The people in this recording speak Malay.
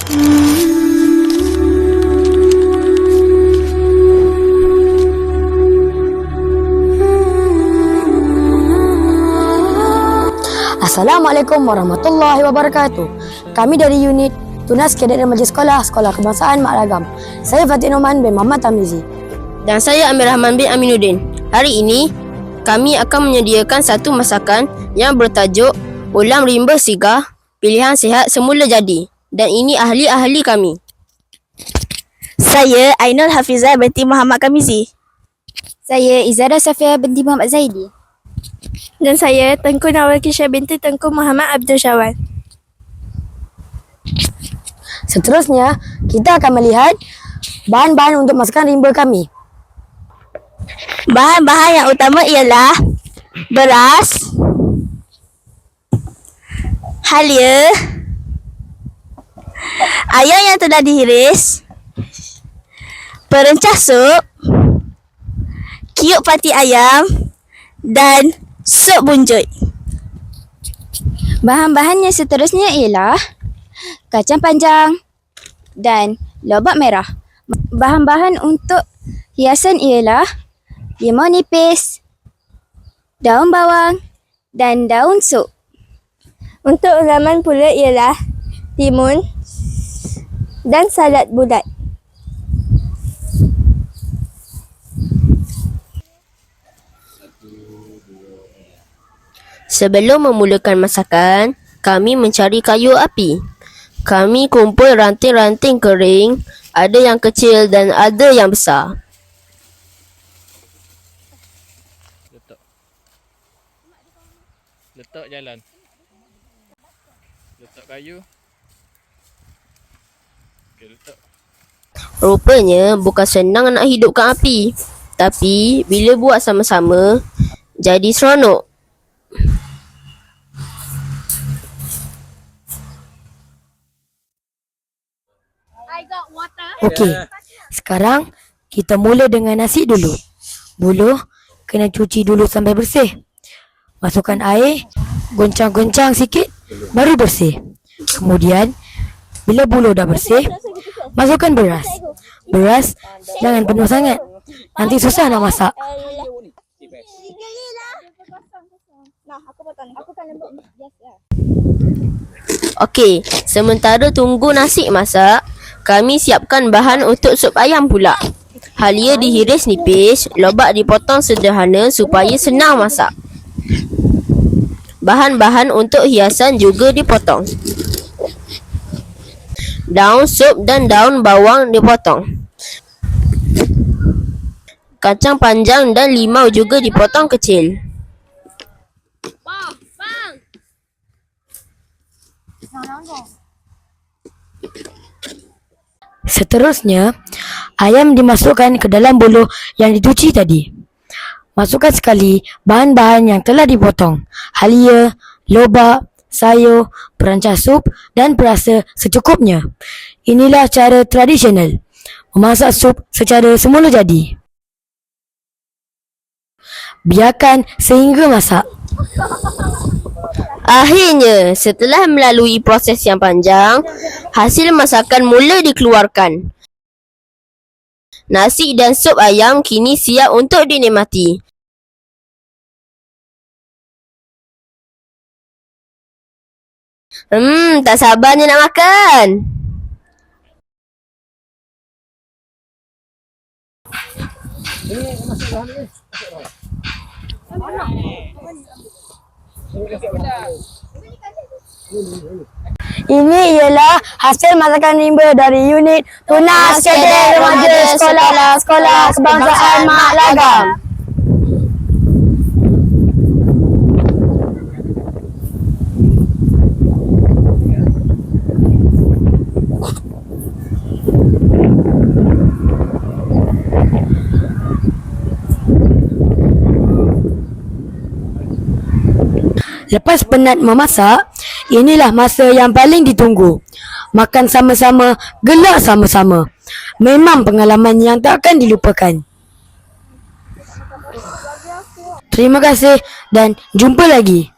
Assalamualaikum warahmatullahi wabarakatuh. Kami dari unit Tunas Kadet Remaja Sekolah Kebangsaan Mak Lagam. Saya Fatih Noman bin Muhammad Tamizi. Dan saya Amir Rahman bin Aminuddin. Hari ini, kami akan menyediakan satu masakan yang bertajuk Ulam Rimba Sigah, pilihan sihat semula jadi. Dan ini ahli-ahli kami. Saya Ainul Hafizah binti Muhammad Kamizi. Saya Izara Safia binti Muhammad Zaidi. Dan saya Tengku Nawal Kisha binti Tengku Muhammad Abdul Syawal. Seterusnya, kita akan melihat bahan-bahan untuk masakan rimba kami. Bahan-bahan yang utama ialah beras, halia, ayam yang telah dihiris, perencah sup, kiuk pati ayam dan sup bunjut. Bahan-bahannya seterusnya ialah kacang panjang dan lobak merah. Bahan-bahan untuk hiasan ialah limau nipis, daun bawang dan daun sup. Untuk ulaman pula ialah timun dan salad bulat. Sebelum memulakan masakan, kami mencari kayu api. Kami kumpul ranting-ranting kering, ada yang kecil dan ada yang besar. Letak jalan. Letak kayu. Okey, letak. Rupanya bukan senang nak hidupkan api. Tapi bila buat sama-sama, jadi seronok. Okey, sekarang kita mula dengan nasi dulu. Buluh kena cuci dulu sampai bersih. Masukkan air, goncang-goncang sikit, baru bersih. Kemudian, bila buluh dah bersih, masukkan beras. Beras jangan penuh sangat, nanti susah nak masak. Okey, sementara tunggu nasi masak, kami siapkan bahan untuk sup ayam pula. Halia dihiris nipis, lobak dipotong sederhana supaya senang masak. Bahan-bahan untuk hiasan juga dipotong. Daun sup dan daun bawang dipotong. Kacang panjang dan limau juga dipotong kecil. Seterusnya, ayam dimasukkan ke dalam buluh yang dicuci tadi. Masukkan sekali bahan-bahan yang telah dipotong. Halia, lobak, sayur, perancah sup dan perasa secukupnya. Inilah cara tradisional memasak sup secara semula jadi. Biarkan sehingga masak. Akhirnya, setelah melalui proses yang panjang, hasil masakan mula dikeluarkan. Nasi dan sup ayam kini siap untuk dinikmati. Tak sabarnya nak makan. Ini ialah hasil masakan rimba dari unit Tunas Kadet Remaja Sekolah Kebangsaan Mak Lagam. Lepas penat memasak, inilah masa yang paling ditunggu. Makan sama-sama, gelak sama-sama. Memang pengalaman yang takkan dilupakan. Terima kasih dan jumpa lagi.